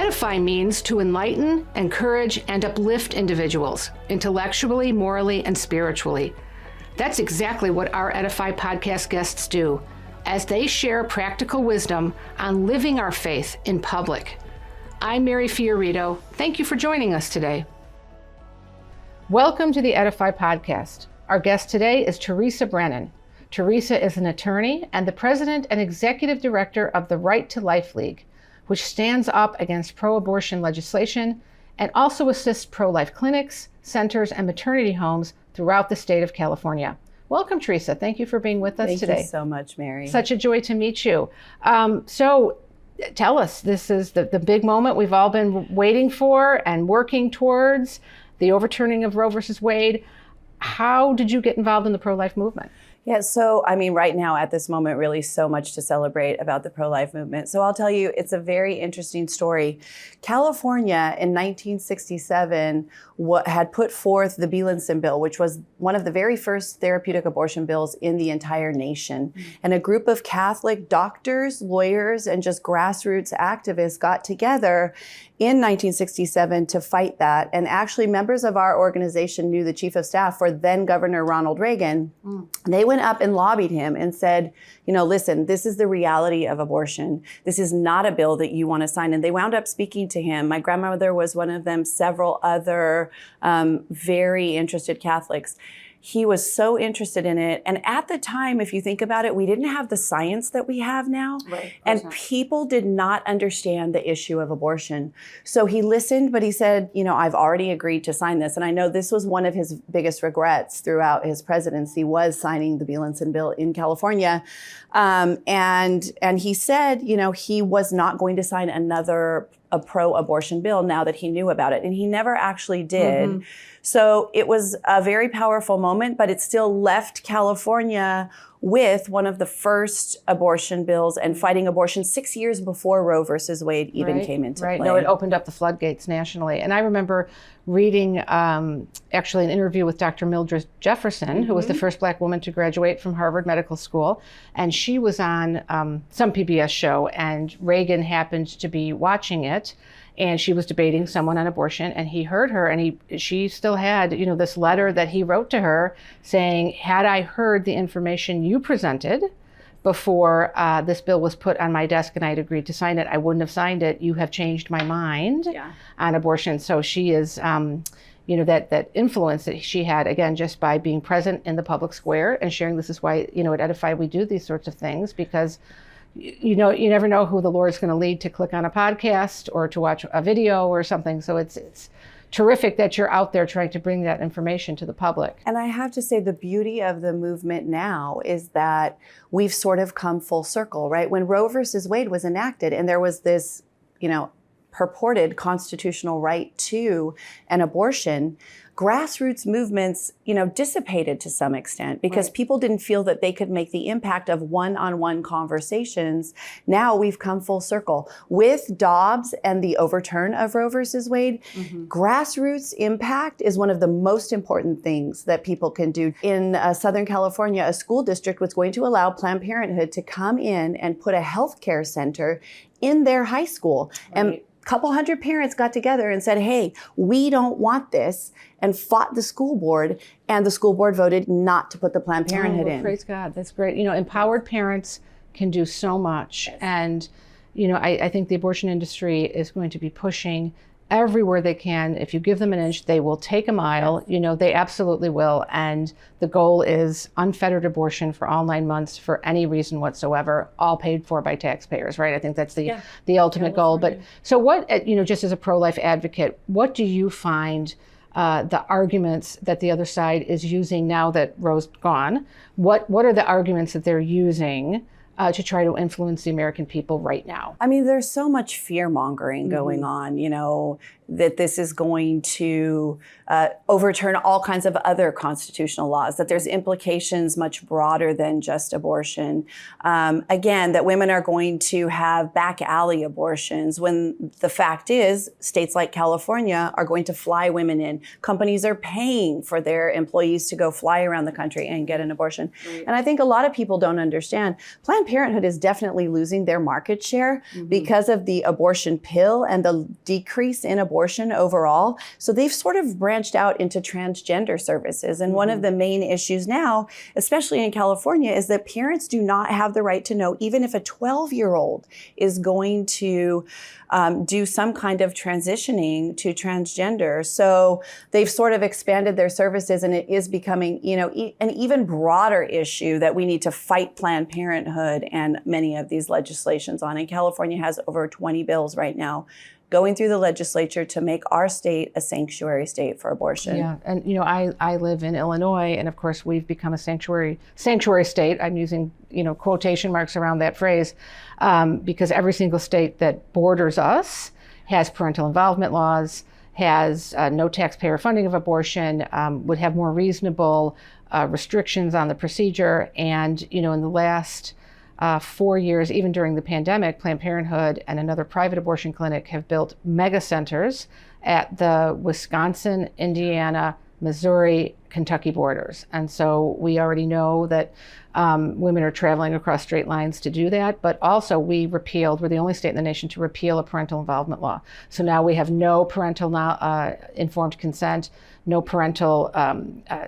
EDIFY means to enlighten, encourage, and uplift individuals, intellectually, morally, and spiritually. That's exactly what our EDIFY podcast guests do, as they share practical wisdom on living our faith in public. I'm Mary Fiorito. Thank you for joining us today. Welcome to the EDIFY Podcast. Our guest today is Theresa Brennan. Theresa is an attorney and the president and executive director of the Right to Life League, which stands up against pro-abortion legislation and also assists pro-life clinics, centers, and maternity homes throughout the state of California. Welcome, Theresa. Thank you for being with us today. Thank you so much, Mary. Such a joy to meet you. So tell us, this is the big moment we've all been waiting for and working towards, the overturning of Roe versus Wade. How did you get involved in the pro-life movement? Yeah, so right now at this moment, really so much to celebrate about the pro-life movement. So I'll tell you, it's a very interesting story. California in 1967 had put forth the Bielenson bill, which was one of the very first therapeutic abortion bills in the entire nation. And a group of Catholic doctors, lawyers, and just grassroots activists got together in 1967 to fight that. And actually members of our organization knew the chief of staff for then Governor Ronald Reagan. They went up and lobbied him and said, listen, this is the reality of abortion. This is not a bill that you want to sign. And they wound up speaking to him. My grandmother was one of them, several other very interested Catholics. He was so interested in it. And at the time, if you think about it, we didn't have the science that we have now. Right. And people did not understand the issue of abortion. So he listened, but he said, I've already agreed to sign this. And I know this was one of his biggest regrets throughout his presidency, was signing the Bielenson bill in California. And he said, he was not going to sign a pro-abortion bill now that he knew about it. And he never actually did. Mm-hmm. So it was a very powerful moment, but it still left California with one of the first abortion bills and fighting abortion 6 years before Roe versus Wade even came into play. No, it opened up the floodgates nationally. And I remember reading actually an interview with Dr. Mildred Jefferson, who was the first Black woman to graduate from Harvard Medical School. And she was on some PBS show, and Reagan happened to be watching it. And she was debating someone on abortion, and he heard her, and she still had, this letter that he wrote to her saying, had I heard the information you presented before this bill was put on my desk and I'd agreed to sign it, I wouldn't have signed it. You have changed my mind on abortion. So she is, that influence that she had, again, just by being present in the public square and sharing. This is why, at EDIFY, we do these sorts of things, because you never know who the Lord's going to lead to click on a podcast or to watch a video or something. So it's terrific that you're out there trying to bring that information to the public. And I have to say, the beauty of the movement now is that we've sort of come full circle, right? When Roe versus Wade was enacted and there was this, purported constitutional right to an abortion, grassroots movements, dissipated to some extent because people didn't feel that they could make the impact of one-on-one conversations. Now we've come full circle. With Dobbs and the overturn of Roe versus Wade, grassroots impact is one of the most important things that people can do. In Southern California, a school district was going to allow Planned Parenthood to come in and put a healthcare center in their high school. And couple hundred parents got together and said, hey, we don't want this, and fought the school board, and the school board voted not to put the Planned Parenthood in. Praise God, that's great. Empowered parents can do so much. And, I think the abortion industry is going to be pushing everywhere they can. If you give them an inch, they will take a mile. They absolutely will. And the goal is unfettered abortion for all 9 months for any reason whatsoever, all paid for by taxpayers, right? I think that's the ultimate goal. But so what, just as a pro-life advocate, what do you find the arguments that the other side is using now that Roe's gone? What are the arguments that they're using to try to influence the American people right now? There's so much fear-mongering going on, that this is going to overturn all kinds of other constitutional laws, that there's implications much broader than just abortion. Again, that women are going to have back alley abortions, when the fact is states like California are going to fly women in. Companies are paying for their employees to go fly around the country and get an abortion. And I think a lot of people don't understand. Planned Planned Parenthood is definitely losing their market share because of the abortion pill and the decrease in abortion overall. So they've sort of branched out into transgender services. And one of the main issues now, especially in California, is that parents do not have the right to know, even if a 12-year-old is going to do some kind of transitioning to transgender. So they've sort of expanded their services, and it is becoming, an even broader issue that we need to fight Planned Parenthood and many of these legislations on. And California has over 20 bills right now going through the legislature to make our state a sanctuary state for abortion. Yeah, and I live in Illinois, and of course we've become a sanctuary state. I'm using quotation marks around that phrase because every single state that borders us has parental involvement laws, has no taxpayer funding of abortion, would have more reasonable restrictions on the procedure, and in the last 4 years, even during the pandemic, Planned Parenthood and another private abortion clinic have built mega centers at the Wisconsin, Indiana, Missouri, Kentucky borders. And so we already know that women are traveling across straight lines to do that, but also we're the only state in the nation to repeal a parental involvement law. So now we have no parental informed consent, no parental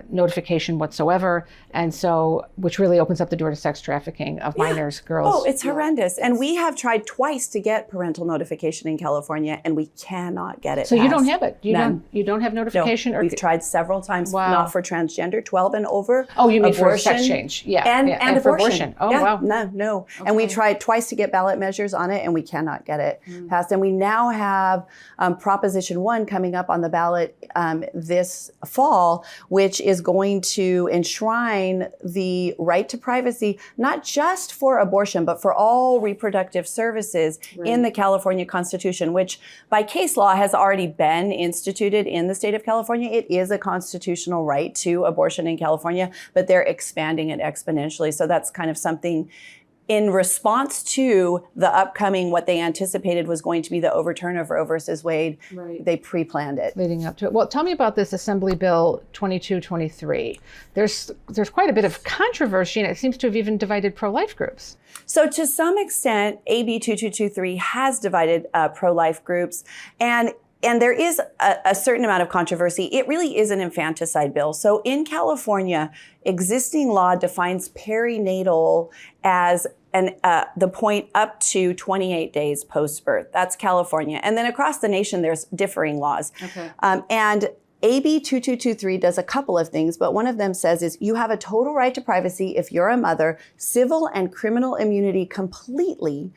notification whatsoever, and so, which really opens up the door to sex trafficking of minors, girls. Oh, it's horrendous. And we have tried twice to get parental notification in California, and we cannot get it So passed. you don't have it? None. You don't have notification? No, we've tried several times, Wow. not for transgender, 12 and over. Oh, you mean abortion, for sex change? Yeah. And for abortion. Oh, yeah, wow. No. And we tried twice to get ballot measures on it, and we cannot get it passed. And we now have Proposition 1 coming up on the ballot this fall, which is going to enshrine the right to privacy, not just for abortion, but for all reproductive services in the California Constitution, which by case law has already been instituted in the state of California. It is a constitutional right to abortion in California, but they're expanding it exponentially. So that's kind of something in response to the upcoming, what they anticipated was going to be the overturn of Roe versus Wade. They pre-planned it. Leading up to it. Well, tell me about this Assembly Bill 2223. There's quite a bit of controversy, and it seems to have even divided pro-life groups. So to some extent, AB 2223 has divided pro-life groups, and there is a certain amount of controversy. It really is an infanticide bill. So in California, existing law defines perinatal as the point up to 28 days post-birth. That's California. And then across the nation, there's differing laws. Okay. And AB 2223 does a couple of things, but one of them says is you have a total right to privacy if you're a mother, civil and criminal immunity completely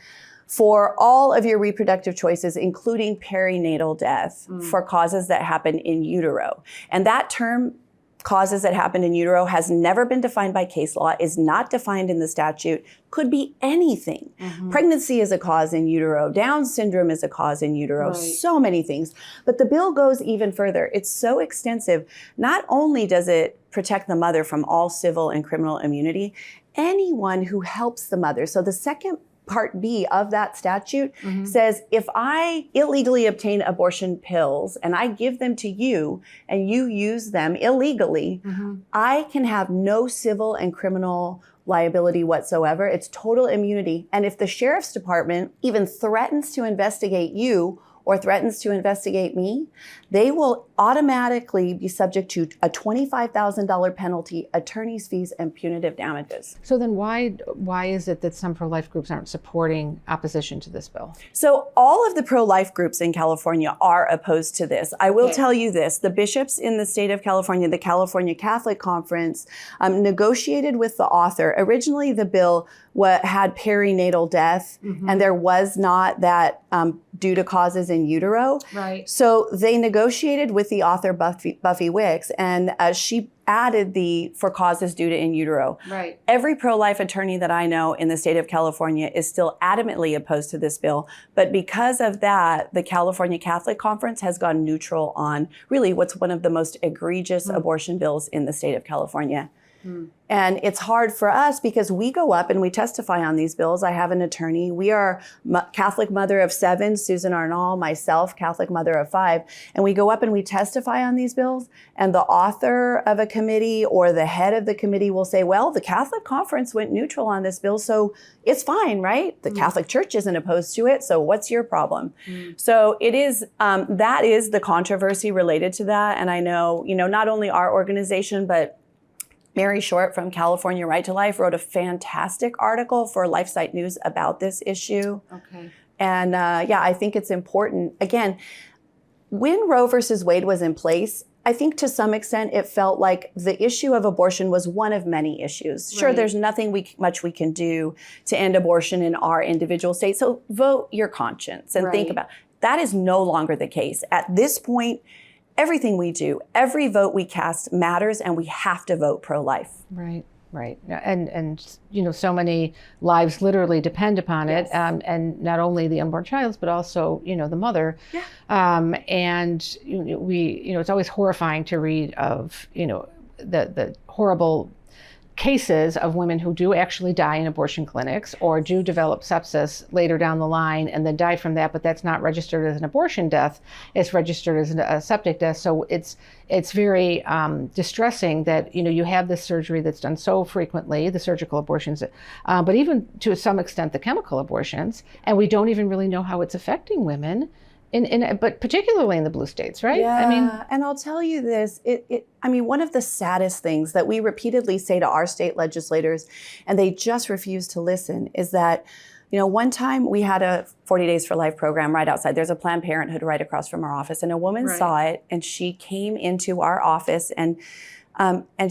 for all of your reproductive choices, including perinatal death for causes that happen in utero. And that term, causes that happen in utero, has never been defined by case law, is not defined in the statute, could be anything. Pregnancy is a cause in utero. Down syndrome is a cause in utero. So many things. But the bill goes even further. It's so extensive. Not only does it protect the mother from all civil and criminal immunity, anyone who helps the mother. So the second Part B of that statute says, if I illegally obtain abortion pills and I give them to you and you use them illegally, I can have no civil and criminal liability whatsoever. It's total immunity. And if the sheriff's department even threatens to investigate you or threatens to investigate me, they will automatically be subject to a $25,000 penalty, attorney's fees, and punitive damages. So then why is it that some pro-life groups aren't supporting opposition to this bill? So all of the pro-life groups in California are opposed to this. I will tell you this, the bishops in the state of California, the California Catholic Conference, negotiated with the author. Originally, the bill had perinatal death, and there was not that due to causes in utero. So they negotiated with the author, Buffy Wicks, and she added the for causes due to in utero. Every pro-life attorney that I know in the state of California is still adamantly opposed to this bill. But because of that, the California Catholic Conference has gone neutral on really what's one of the most egregious abortion bills in the state of California. And it's hard for us because we go up and we testify on these bills. I have an attorney. We are Catholic mother of 7, Susan Arnall, myself, Catholic mother of 5. And we go up and we testify on these bills. And the author of a committee or the head of the committee will say, well, the Catholic Conference went neutral on this bill, so it's fine, right? The Catholic Church isn't opposed to it, so what's your problem? So it is, that is the controversy related to that. And I know, not only our organization, but Mary Short from California Right to Life wrote a fantastic article for LifeSite News about this issue. Okay. And I think it's important. Again, when Roe versus Wade was in place, I think to some extent it felt like the issue of abortion was one of many issues. Sure, there's nothing much we can do to end abortion in our individual state. So vote your conscience and think about it. That is no longer the case. At this point, everything we do, every vote we cast matters, and we have to vote pro-life. Right. And so many lives literally depend upon it, and not only the unborn child, but also, the mother. Yeah. And it's always horrifying to read of, the horrible cases of women who do actually die in abortion clinics or do develop sepsis later down the line and then die from that, but that's not registered as an abortion death. It's registered as a septic death. So it's very distressing that, you have this surgery that's done so frequently, the surgical abortions, but even to some extent the chemical abortions, and we don't even really know how it's affecting women. But particularly in the blue states, right? Yeah, and I'll tell you this, one of the saddest things that we repeatedly say to our state legislators, and they just refuse to listen, is that, one time we had a 40 Days for Life program right outside. There's a Planned Parenthood right across from our office, and a woman saw it, and she came into our office, and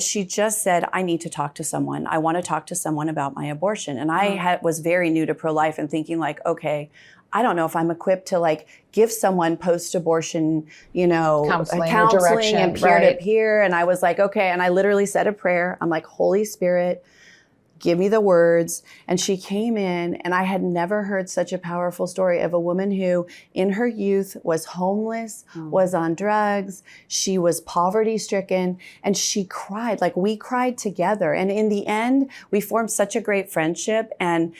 she just said, I need to talk to someone. I want to talk to someone about my abortion. And I was very new to pro-life and thinking like, okay, I don't know if I'm equipped to give someone post-abortion, counseling and peer-to-peer. And I was like, okay. And I literally said a prayer. I'm like, Holy Spirit, give me the words. And she came in, and I had never heard such a powerful story of a woman who in her youth was homeless, was on drugs. She was poverty stricken, and she cried. We cried together. And in the end, we formed such a great friendship. And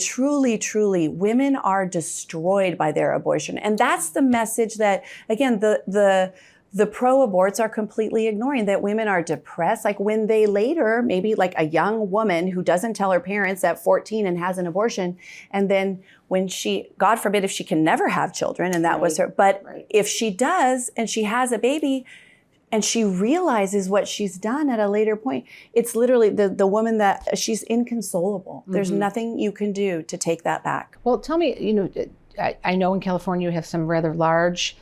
truly, truly, women are destroyed by their abortion. And that's the message that, again, the pro-aborts are completely ignoring, that women are depressed. When they later, maybe a young woman who doesn't tell her parents at 14 and has an abortion, and then when she, God forbid if she can never have children, and that was her, but if she does and she has a baby and she realizes what she's done at a later point, it's literally the woman that she's inconsolable. There's nothing you can do to take that back. Well, tell me, I know in California you have some rather large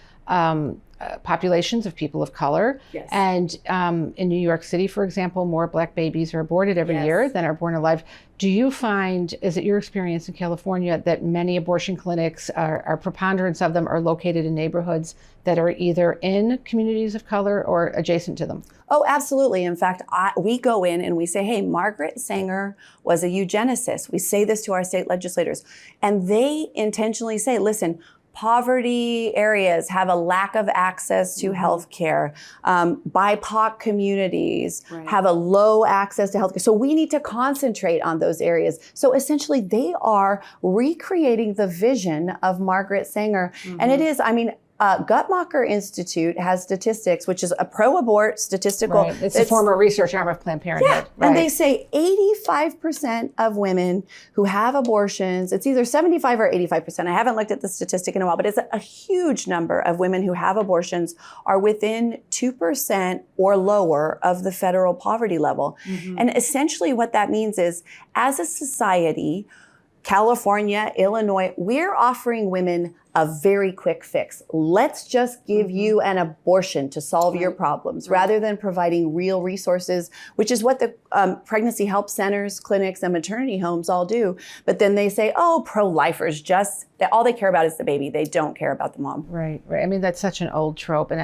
populations of people of color. Yes. And in New York City, for example, more Black babies are aborted every year than are born alive. Do you find, is it your experience in California, that many abortion clinics are preponderance of them are located in neighborhoods that are either in communities of color or adjacent to them? Oh, absolutely. In fact, we go in and we say, hey, Margaret Sanger was a eugenicist. We say this to our state legislators, and they intentionally say, listen, poverty areas have a lack of access to health care. BIPOC communities have a low access to health care. So we need to concentrate on those areas. So essentially, they are recreating the vision of Margaret Sanger. And it is, Guttmacher Institute has statistics, which is a pro-abort statistical. Right. It's a former research arm of Planned Parenthood. Yeah, and they say 85% of women who have abortions, it's either 75 or 85%. I haven't looked at the statistic in a while, but it's a huge number of women who have abortions are within 2% or lower of the federal poverty level. And essentially what that means is, as a society, California, Illinois, we're offering women a very quick fix. Let's just give you an abortion to solve your problems, rather than providing real resources, which is what the pregnancy help centers, clinics, and maternity homes all do. But then they say, oh, pro-lifers just, all they care about is the baby. They don't care about the mom. Right. That's such an old trope. And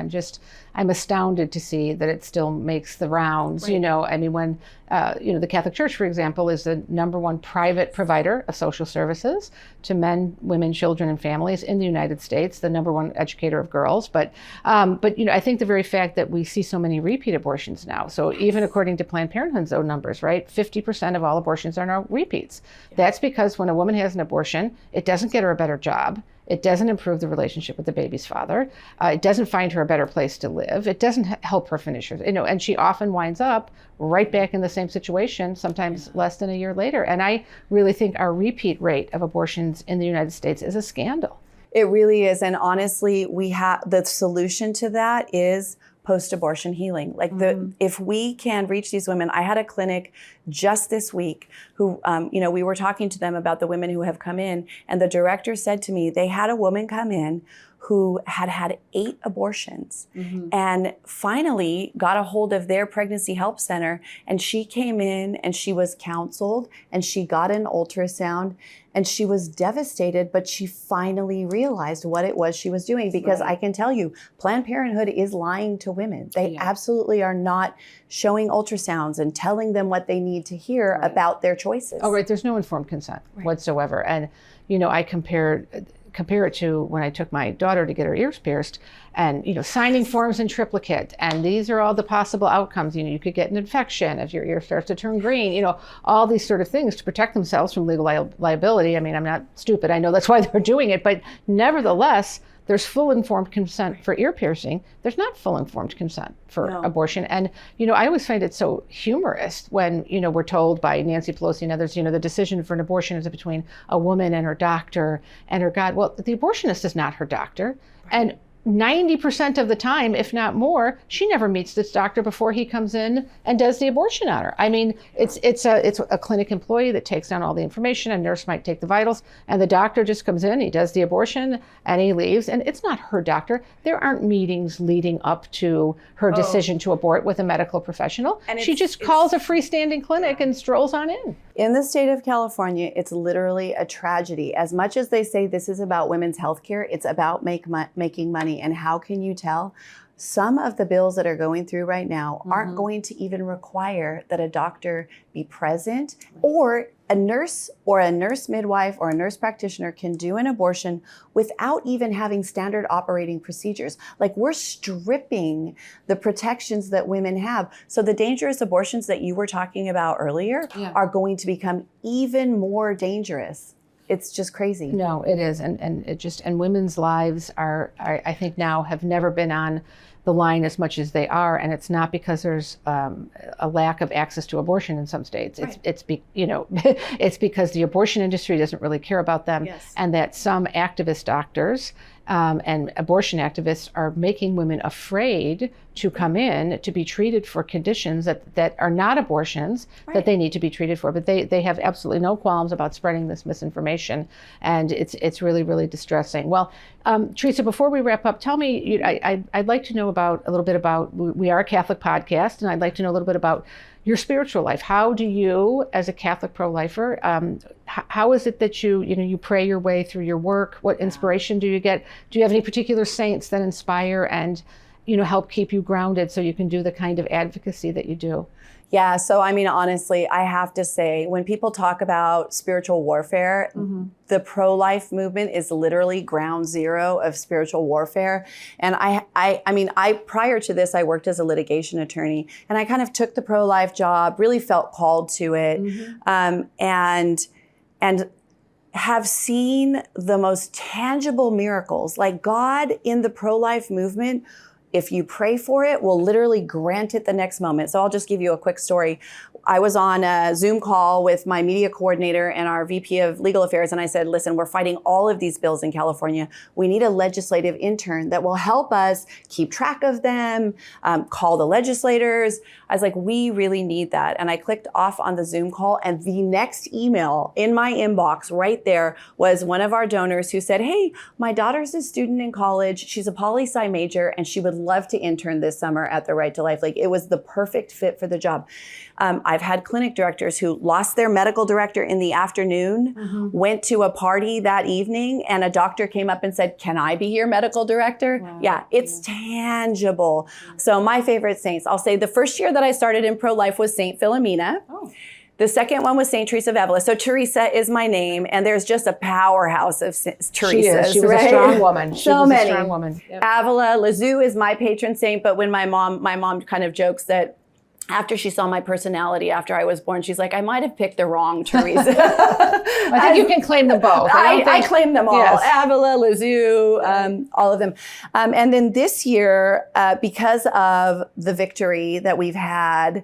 I'm astounded to see that it still makes the rounds. When, the Catholic Church, for example, is the #1 private provider of social services to men, women, children, and families in the United States, the #1 educator of girls. But I think the very fact that we see so many repeat abortions now. So even according to Planned Parenthood's own numbers, right, 50% of all abortions are now repeats. That's because when a woman has an abortion, it doesn't get her a better job. It doesn't improve the relationship with the baby's father. It doesn't find her a better place to live. It doesn't help her finish her, and she often winds up right back in the same situation, sometimes less than a year later. And I really think our repeat rate of abortions in the United States is a scandal. It really is. And honestly, the solution to that is post-abortion healing. Like if we can reach these women, I had a clinic just this week who, we were talking to them about the women who have come in, and the director said to me, they had a woman come in who had 8 abortions and finally got a hold of their pregnancy help center. And she came in and she was counseled and she got an ultrasound and she was devastated, but she finally realized what it was she was doing. Because I can tell you, Planned Parenthood is lying to women. They absolutely are not showing ultrasounds and telling them what they need to hear about their choices. Oh, right. There's no informed consent whatsoever. And, I compare it to when I took my daughter to get her ears pierced, and signing forms in triplicate, and these are all the possible outcomes. You could get an infection if your ear starts to turn green, all these sort of things to protect themselves from legal liability. I mean, I'm not stupid, I know that's why they're doing it, but nevertheless, there's full informed consent for ear piercing. There's not full informed consent for abortion. And, I always find it so humorous when, we're told by Nancy Pelosi and others, the decision for an abortion is between a woman and her doctor and her God. Well, the abortionist is not her doctor. And 90% of the time, if not more, she never meets this doctor before he comes in and does the abortion on her. I mean, it's a clinic employee that takes down all the information. A nurse might take the vitals, and the doctor just comes in, he does the abortion, and he leaves. And it's not her doctor. There aren't meetings leading up to her decision to abort with a medical professional. And she just calls a freestanding clinic and strolls on in. In the state of California, it's literally a tragedy. As much as they say this is about women's health care, it's about making money. And how can you tell? Some of the bills that are going through right now aren't going to even require that a doctor be present, or a nurse midwife or a nurse practitioner can do an abortion without even having standard operating procedures. Like, we're stripping the protections that women have. So the dangerous abortions that you were talking about earlier are going to become even more dangerous. It's just crazy. No, it is. And women's lives are, I think now, have never been on the line as much as they are. And it's not because there's a lack of access to abortion in some states. It's because the abortion industry doesn't really care about them. And that some activist doctors and abortion activists are making women afraid to come in to be treated for conditions that are not abortions that they need to be treated for. But they have absolutely no qualms about spreading this misinformation. And it's really, really distressing. Well, Theresa, before we wrap up, tell me, I'd like to know a little bit about, we are a Catholic podcast, and I'd like to know a little bit about your spiritual life. How do you, as a Catholic pro-lifer, how is it that you pray your way through your work? What inspiration do you get? Do you have any particular saints that inspire and help keep you grounded so you can do the kind of advocacy that you do? Yeah, so I mean, honestly, I have to say, when people talk about spiritual warfare, the pro-life movement is literally ground zero of spiritual warfare. And I mean, prior to this, I worked as a litigation attorney, and I kind of took the pro-life job, really felt called to it, and have seen the most tangible miracles. Like, God in the pro-life movement, if you pray for it, will literally grant it the next moment. So I'll just give you a quick story. I was on a Zoom call with my media coordinator and our VP of Legal Affairs, and I said, listen, we're fighting all of these bills in California. We need a legislative intern that will help us keep track of them, call the legislators. I was like, we really need that. And I clicked off on the Zoom call, and the next email in my inbox right there was one of our donors who said, hey, my daughter's a student in college. She's a poli-sci major, and she would love to intern this summer at the Right to Life. Like, it was the perfect fit for the job. I've had clinic directors who lost their medical director in the afternoon, went to a party that evening, and a doctor came up and said, can I be your medical director? Wow. Yeah, it's tangible. So my favorite saints, I'll say the first year that I started in pro-life was Saint Philomena. The second one was St. Teresa of Avila. So Teresa is my name, and there's just a powerhouse of Teresas. She was a strong woman. So many. A strong woman. Yep. Avila, Lisieux is my patron saint, but when my mom kind of jokes that after she saw my personality after I was born, she's like, I might have picked the wrong Teresa. I think you can claim them both. I claim them all. Yes. Avila, Lisieux, all of them. And then this year, because of the victory that we've had,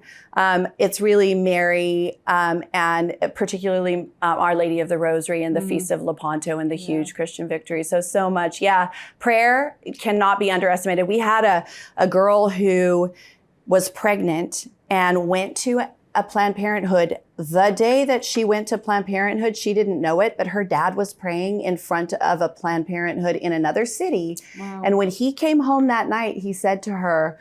it's really Mary and particularly Our Lady of the Rosary and the Feast of Lepanto and the huge Christian victory. So much. Yeah. Prayer cannot be underestimated. We had a girl who was pregnant and went to a Planned Parenthood. The day that she went to Planned Parenthood, she didn't know it, but her dad was praying in front of a Planned Parenthood in another city. Wow. And when he came home that night, he said to her,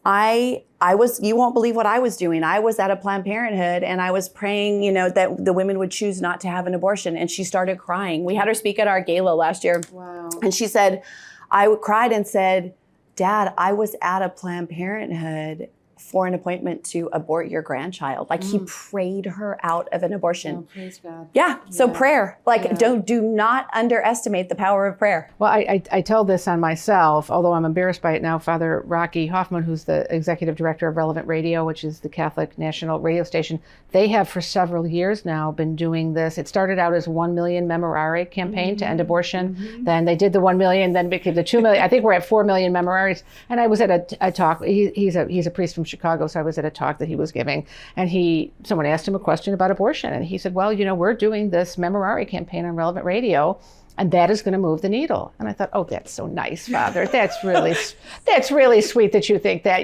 you won't believe what I was doing. I was at a Planned Parenthood and I was praying, that the women would choose not to have an abortion. And she started crying. We had her speak at our gala last year. Wow. And she said, I cried and said, Dad, I was at a Planned Parenthood for an appointment to abort your grandchild. Like he prayed her out of an abortion. Oh, praise God. Yeah. So prayer, do not underestimate the power of prayer. Well, I tell this on myself, although I'm embarrassed by it now. Father Rocky Hoffman, who's the executive director of Relevant Radio, which is the Catholic national radio station, they have for several years now been doing this. It started out as 1 million memorare campaign to end abortion. Then they did the 1 million, then became the 2 million. I think we're at 4 million memoraries. And I was at a talk. He's a priest from Chicago, so I was at a talk that he was giving, and someone asked him a question about abortion, and he said, well, we're doing this memorare campaign on Relevant Radio, and that is going to move the needle. And I thought, oh, that's so nice, Father. That's really sweet that you think that,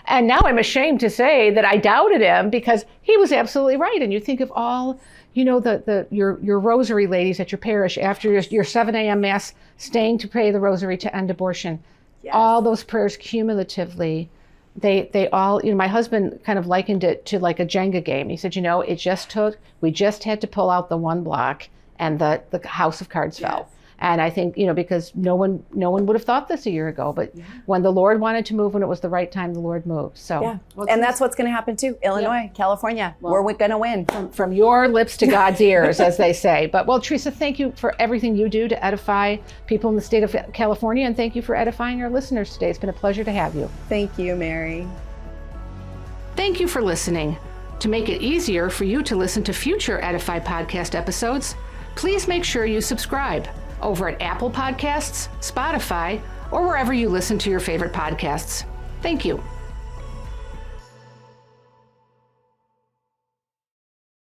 And now I'm ashamed to say that I doubted him, because he was absolutely right. And you think of all, your rosary ladies at your parish after your 7 a.m. mass, staying to pray the rosary to end abortion. Yes. All those prayers cumulatively. They all, my husband kind of likened it to like a Jenga game. He said, we just had to pull out the one block and the house of cards fell. And I think, because no one would have thought this a year ago, but when the Lord wanted to move, when it was the right time, the Lord moved. So, and that's what's going to happen too. Illinois, California, we're going to win. From your lips to God's ears, as they say. But Theresa, thank you for everything you do to edify people in the state of California, and thank you for edifying our listeners today. It's been a pleasure to have you. Thank you, Mary. Thank you for listening. To make it easier for you to listen to future EDIFY Podcast episodes, please make sure you subscribe over at Apple Podcasts, Spotify, or wherever you listen to your favorite podcasts. Thank you.